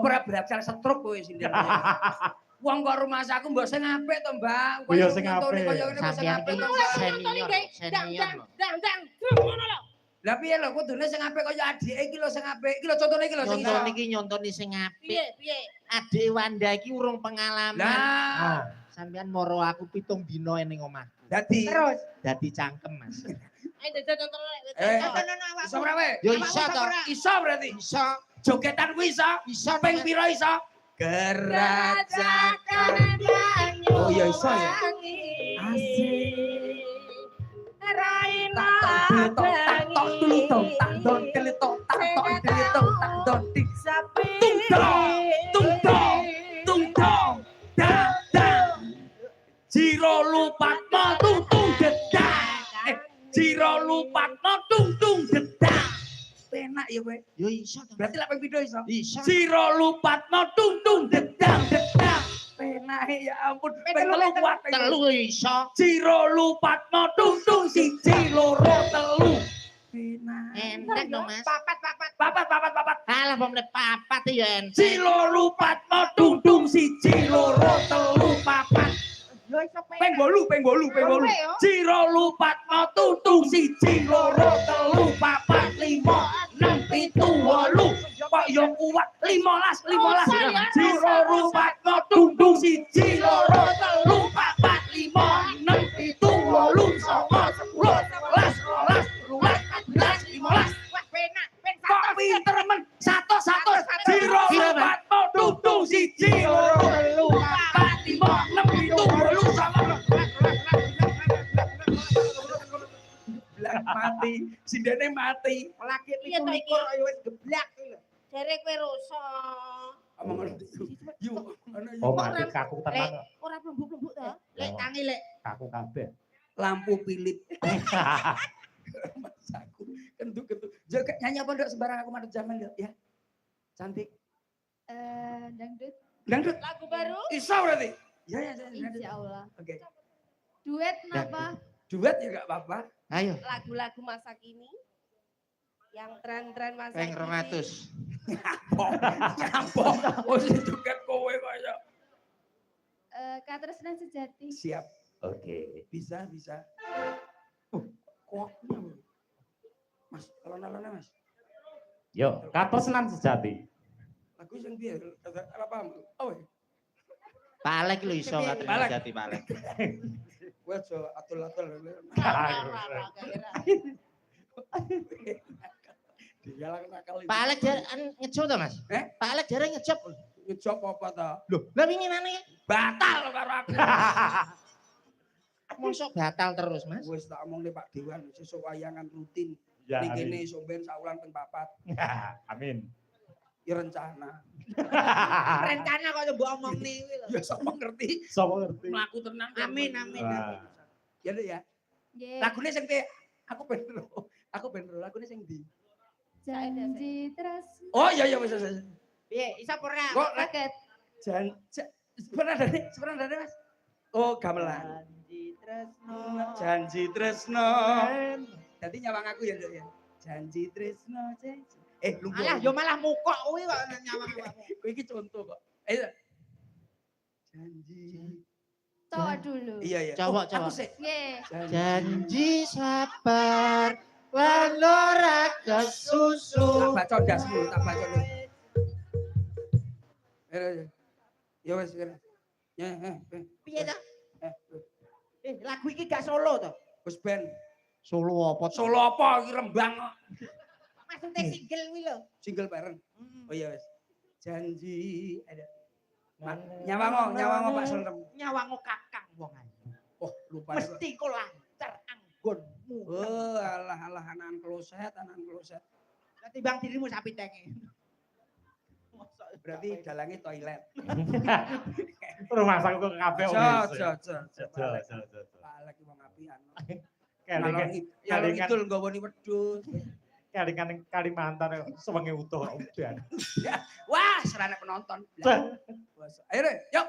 ora berasal stroke kowe sinden. Wong kok rumah saku mbok sing apik to, Mbak. Iya sing apik. Kaya ngene sing apik to, Mbak. Senior. Dang, ngono lho. Lah piye lho kudune sing apik kaya adike iki lho sing apik. Iki lho contone iki lho sing iso. Nonton iki nyontoni sing apik. Piye? Adik Wanda iki urung pengalaman. Lah, Sampeyan moro aku 7 dina ning omah. dadi Terus. Dadi cangkem, Mas. Ayo jajal contoh lek. Iso ora wae? Yo iso to. Iso berarti. Iso. Jogetan kuwi iso. Iso Ping pira iso? Gerajakan. Oh iya iso ya. Asik. Raina Tak tok tulutung, tak don telitung, tak tok telitung, tak don tik. sapi. Tung-tong, dang. Jiro lupatno tung dedang. Jiro lupatno tung dedang. Penak ya kowe. Yo iso to. Berarti lek ping pindho iso. Iso. Jiro lupatno tung dedang. Penak ya ampun. Ping telu kuat. Telu iso. Jiro lupatno tung siji loro telu. Penak. Entek to, Mas. Papat. Alah pomne papat ya entek. Jiro lupatno tung siji loro telu papat. Yo iso Peng bolu. Jiro lupatno tung siji loro telu papat lima enam pitu wolu. Kok yo kuat 15. Jiro lupatno tung siji loro telu papat lima enam pitu wolu 9 10 11 12 13 14 15. Kok pinter men 100. Jiro lupatno tung siji loro telu papat lima enam pitu wolu 9 mati, sindene mati. laki 17 ya wis geblak kuwi lho. Jere kowe rusa. Omong ngerti. Yu, ana yu. Oh, mati kaku tenan. Ora plembuk-plembuk to. Lek tangi lek. Kaku kabeh. Lampu Philip. Mas aku kentu-kentu. Jaga nyanyi apa ndak sembarang aku madep jaman ya. Cantik. Dangdut Lagu baru. Iso berarti. Ya. insya Allah. Oke. Duet kenapa? Duet ya enggak apa-apa. Ayo. Lagu-lagu masa kini. Yang tren-tren masa Peng kini. 200. Nyampok. Oh, sing duet kowe kaya. Katresnan sejati. Siap. Oke. Bisa. Kok Mas, alon-alonnya Mas. Yo, katresnan sejati. Lagu sing piye? Ora paham. Oh. Palek lho iso Palek. katanya jati palek. Kowe aja atul-atul. Digalang nakal. Palek jare ngejop to, Mas? Palek jare ngejop. Ngejop apa ta? Loh, lah winginane Batal karo aku. mosok batal terus, Mas. Wis tak omongne Pak Dewan sesuk wayangan rutin. Ya, Ning kene amin. iso ben saulan ping 4. Amin. Ya rencana. Rencana kok mbok omongne kuwi lho. Ya sapa ngerti. Sapa ngerti? Mlaku tenang. Amin. Wah. Ya Dek ya. Nggih. Lagune sing piye? Aku ben lagune sing ndi? Janji tresno. Oh iya wis. Piye? Iso apa ora? Kok Paket. sebenarnya Mas. Oh, gamelan. Janji tresno. Dadi nyawang aku ya, Dek ya. Janji tresno. Lupa. Alah yo malah mukok kuwi kok nyawang aku. Kowe iki contoh kok. Ayo. Janji. Cowok dulu. Iya. Cowok. Aku sih. Nggih. Janji sabar lan ora kesusu. Tak baca dasmu, tak baca lu. Ya wes. Piye ta? Lagu iki gak solo to? Wes ben. Solo apa? Solo apa iki Rembang kok. Maksudnya single kuwi lho. Single bareng. Oh iya wes. Janji ada. Nyawango Pak Sultan. Nyawango kakang wong ae. Oh, lupa. Mesti kok lancar anggonmu. Oh, alah anan kloset. Lah timbang dirimu sapi tenge. Berarti dalangnya toilet. Rumah sakit kok kabeh. Jo. Lagi wong apian. Kalau ngidul nggawoni wedhus. Kalimantan sewengi utuh udan. Wah, serana penonton. Ayo deh, yuk.